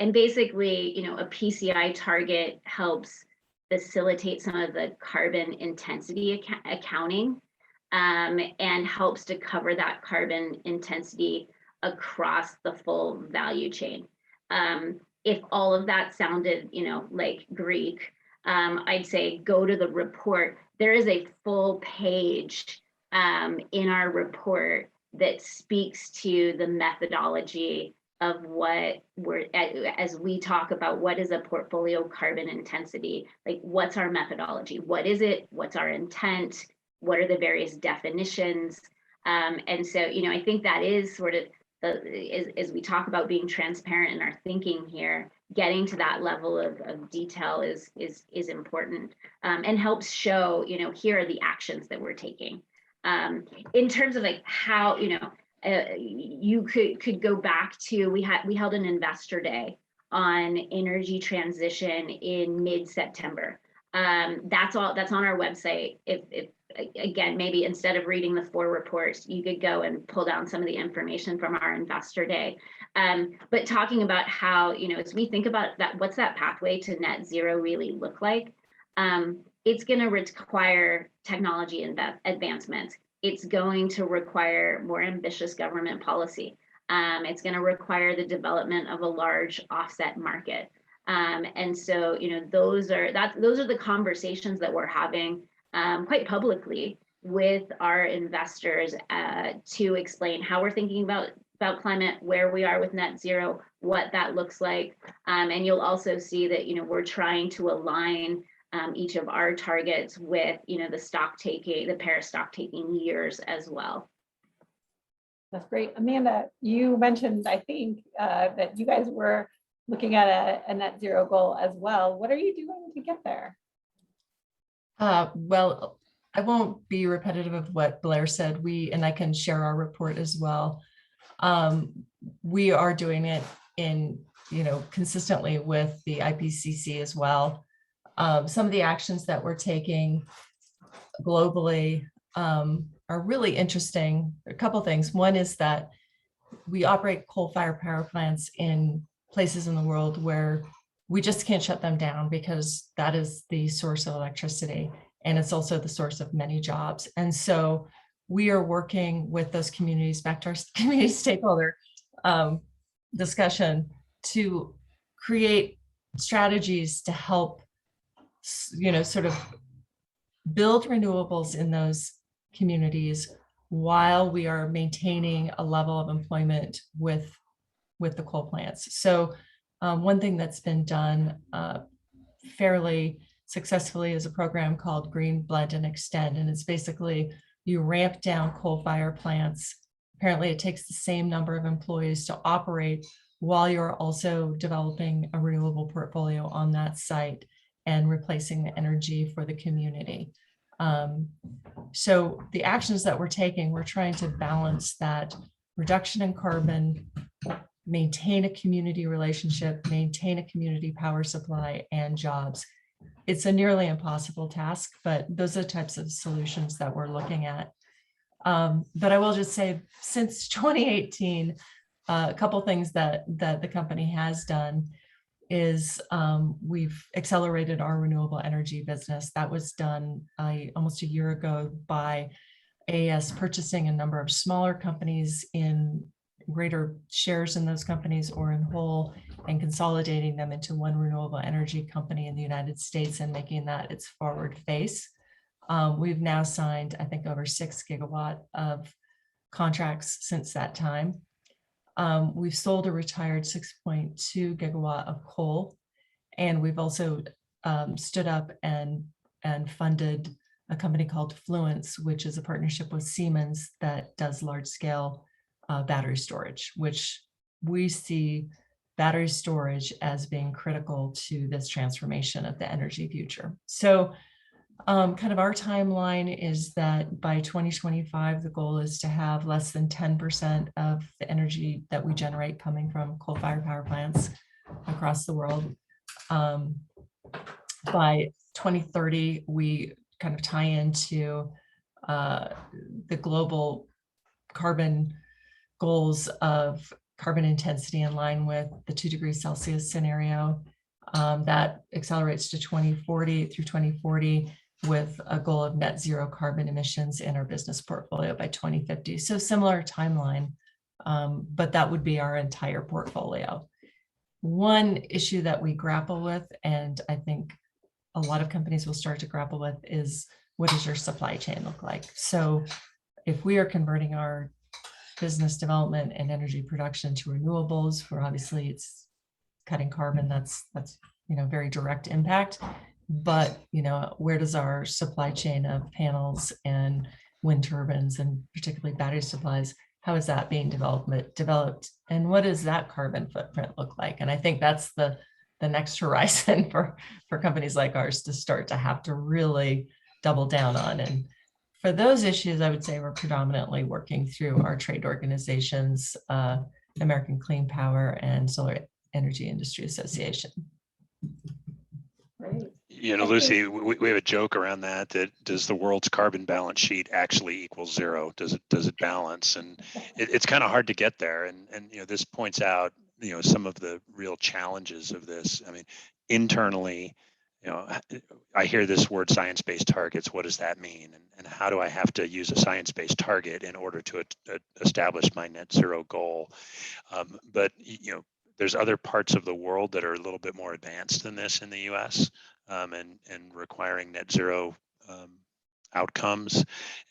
And basically, a PCI target helps facilitate some of the carbon intensity accounting. and helps to cover that carbon intensity across the full value chain. If all of that sounded, like Greek, I'd say go to the report. There is a full page in our report that speaks to the methodology of what as we talk about what is a portfolio carbon intensity, like what's our methodology, what is it, what's our intent, what are the various definitions. And so, I think that is sort of as we talk about being transparent in our thinking here, getting to that level of detail is important, and helps show, here are the actions that we're taking. In terms of like how, you could go back to, we held an investor day on energy transition in mid-September. That's on our website. If again, maybe instead of reading the 4 reports, you could go and pull down some of the information from our investor day. But talking about how, as we think about that, what's that pathway to net zero really look like? It's going to require technology advancements. It's going to require more ambitious government policy. It's going to require the development of a large offset market. And so, those are the conversations that we're having quite publicly with our investors to explain how we're thinking about climate, where we are with net zero, what that looks like. And you'll also see that, we're trying to align each of our targets with, the Paris stock taking years as well. That's great. Amanda, you mentioned, I think, that you guys were looking at a net zero goal as well. What are you doing to get there? Well, I won't be repetitive of what Blair said. And I can share our report as well. We are doing it in, consistently with the IPCC as well. Some of the actions that we're taking globally are really interesting. A couple things. One is that we operate coal-fired power plants in places in the world where we just can't shut them down because that is the source of electricity, and it's also the source of many jobs. And so we are working with those communities, back to our community stakeholder discussion, to create strategies to help, sort of build renewables in those communities while we are maintaining a level of employment with the coal plants. So one thing that's been done fairly successfully is a program called Green Blend and Extend. And it's basically you ramp down coal-fired plants. Apparently it takes the same number of employees to operate while you're also developing a renewable portfolio on that site and replacing the energy for the community. So the actions that we're taking, we're trying to balance that reduction in carbon, maintain a community relationship, maintain a community power supply and jobs. It's a nearly impossible task, but those are the types of solutions that we're looking at. But I will just say, since 2018, a couple things that the company has done is we've accelerated our renewable energy business. That was done almost a year ago by AES purchasing a number of smaller companies in greater shares in those companies or in whole, and consolidating them into one renewable energy company in the United States and making that its forward face. We've now signed, I think, over 6 gigawatt of contracts since that time. We've sold or retired 6.2 gigawatt of coal, and we've also stood up and funded a company called Fluence, which is a partnership with Siemens that does large scale battery storage, which we see battery storage as being critical to this transformation of the energy future. So kind of our timeline is that by 2025, the goal is to have less than 10% of the energy that we generate coming from coal-fired power plants across the world. By 2030, we kind of tie into the global carbon goals of carbon intensity in line with the 2 degrees Celsius scenario. That accelerates to 2040 through 2040. with a goal of net zero carbon emissions in our business portfolio by 2050. So similar timeline, but that would be our entire portfolio. One issue that we grapple with, and I think a lot of companies will start to grapple with, is what does your supply chain look like? So if we are converting our business development and energy production to renewables, where obviously it's cutting carbon, that's very direct impact. But where does our supply chain of panels and wind turbines and particularly battery supplies, how is that being developed, and what does that carbon footprint look like? And I think that's the next horizon for companies like ours to start to have to really double down on. And for those issues, I would say we're predominantly working through our trade organizations, American Clean Power and Solar Energy Industry Association. Great. Lucy, we have a joke around that does the world's carbon balance sheet actually equal zero? Does it balance? And it's kind of hard to get there. And this points out, some of the real challenges of this. I mean, internally, I hear this word science-based targets. What does that mean? And how do I have to use a science-based target in order to establish my net zero goal? But there's other parts of the world that are a little bit more advanced than this in the US, and requiring net zero outcomes.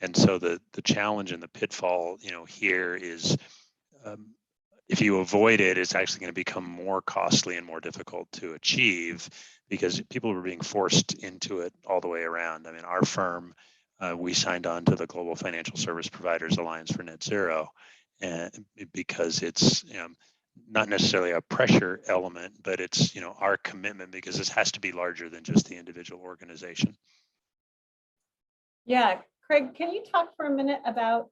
And so the challenge and the pitfall, here is, if you avoid it, it's actually going to become more costly and more difficult to achieve because people are being forced into it all the way around. I mean, our firm, we signed on to the Global Financial Service Providers Alliance for Net Zero, and because it's not necessarily a pressure element, but it's our commitment, because this has to be larger than just the individual organization. Yeah, Craig, can you talk for a minute about,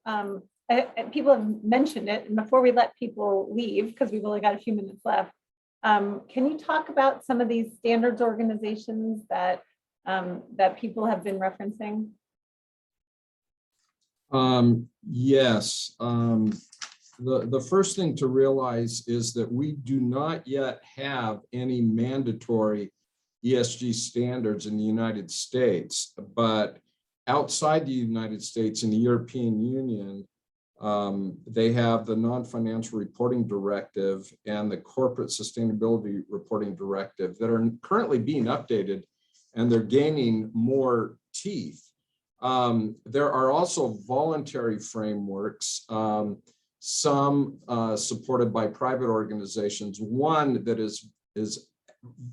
people have mentioned it, and before we let people leave, because we've only got a few minutes left, can you talk about some of these standards organizations that people have been referencing? Yes. The first thing to realize is that we do not yet have any mandatory ESG standards in the United States, but outside the United States, in the European Union, they have the Non-Financial Reporting Directive and the Corporate Sustainability Reporting Directive that are currently being updated, and they're gaining more teeth. There are also voluntary frameworks, some supported by private organizations. One that is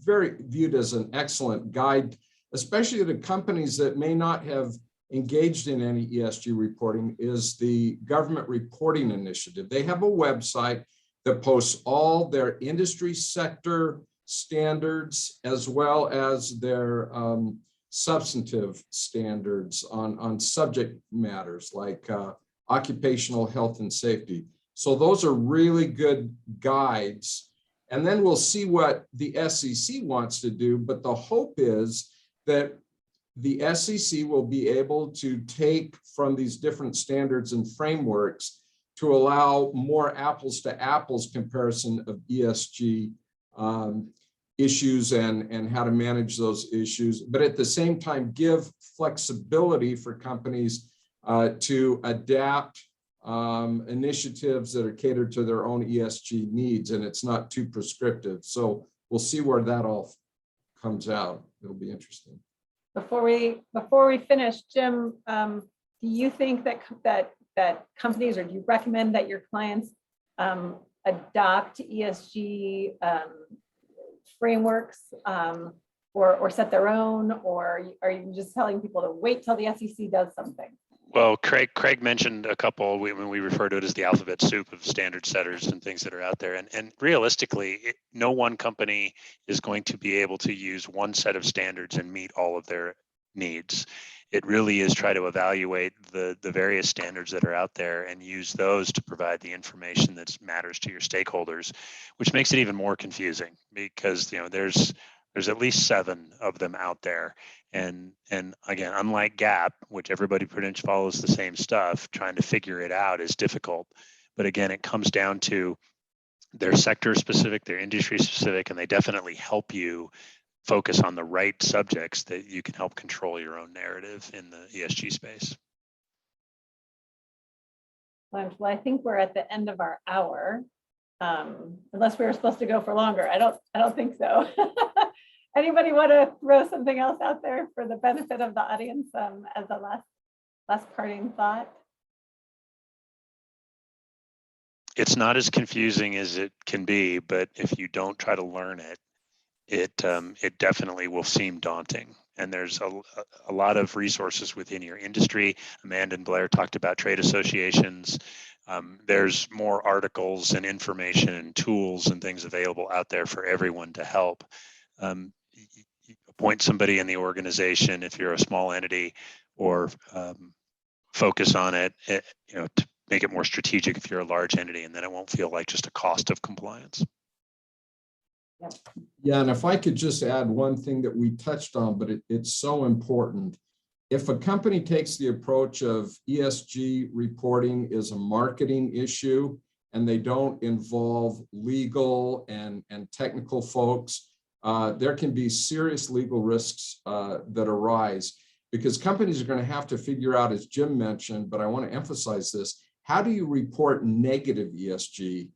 very viewed as an excellent guide, especially to companies that may not have engaged in any ESG reporting, is the Government Reporting Initiative. They have a website that posts all their industry sector standards as well as their substantive standards on subject matters like occupational health and safety. So those are really good guides. And then we'll see what the SEC wants to do, but the hope is that the SEC will be able to take from these different standards and frameworks to allow more apples to apples comparison of ESG issues and how to manage those issues, but at the same time give flexibility for companies to adapt initiatives that are catered to their own ESG needs, and it's not too prescriptive. So we'll see where that all comes out. It'll be interesting. Before we finish, Jim, do you think that companies, or do you recommend that your clients adopt ESG frameworks, or set their own, or are you just telling people to wait till the SEC does something? Well, Craig mentioned a couple when we refer to it as the alphabet soup of standard setters and things that are out there. And realistically, no one company is going to be able to use one set of standards and meet all of their needs. It really is try to evaluate the various standards that are out there and use those to provide the information that matters to your stakeholders, which makes it even more confusing because there's at least 7 of them out there. And again, unlike GAAP, which everybody pretty much follows the same stuff, trying to figure it out is difficult. But again, it comes down to they're sector specific, they're industry specific, and they definitely help you focus on the right subjects, that you can help control your own narrative in the ESG space. Well, I think we're at the end of our hour, unless we were supposed to go for longer. I don't think so. Anybody want to throw something else out there for the benefit of the audience as a last parting thought? It's not as confusing as it can be, but if you don't try to learn it, it definitely will seem daunting. And there's a lot of resources within your industry. Amanda and Blair talked about trade associations. There's more articles and information and tools and things available out there for everyone to help. Appoint somebody in the organization if you're a small entity, or focus on it, to make it more strategic if you're a large entity, and then it won't feel like just a cost of compliance. Yeah, and if I could just add one thing that we touched on, but it's so important. If a company takes the approach of ESG reporting is a marketing issue, and they don't involve legal and technical folks, there can be serious legal risks that arise, because companies are going to have to figure out, as Jim mentioned, but I want to emphasize this, how do you report negative ESG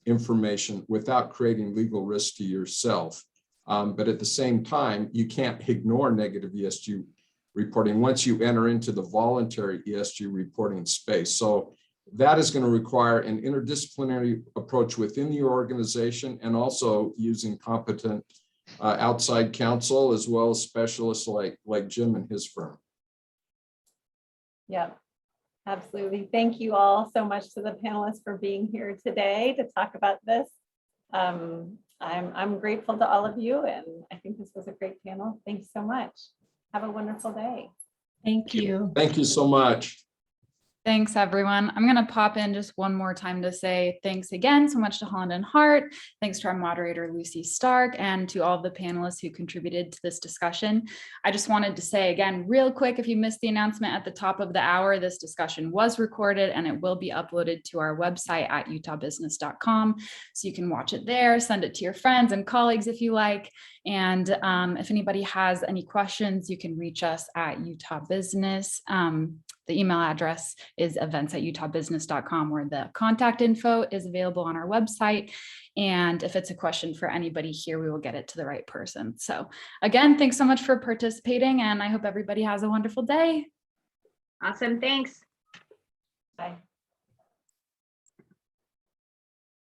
information without creating legal risk to yourself? But at the same time, you can't ignore negative ESG reporting once you enter into the voluntary ESG reporting space. So that is going to require an interdisciplinary approach within your organization, and also using competent outside counsel, as well as specialists like Jim and his firm. Yeah, absolutely. Thank you all so much to the panelists for being here today to talk about this. I'm grateful to all of you, and I think this was a great panel. Thanks so much. Have a wonderful day. Thank you. Thank you so much. Thanks, everyone. I'm going to pop in just one more time to say thanks again so much to Holland Hart. Thanks to our moderator, Lucy Stark, and to all the panelists who contributed to this discussion. I just wanted to say again, real quick, if you missed the announcement at the top of the hour, this discussion was recorded and it will be uploaded to our website at utahbusiness.com. So you can watch it there, send it to your friends and colleagues if you like. And if anybody has any questions, you can reach us at Utah Business. The email address is events@utahbusiness.com, where the contact info is available on our website. And if it's a question for anybody here, we will get it to the right person. So again, thanks so much for participating, and I hope everybody has a wonderful day. Awesome, thanks. Bye.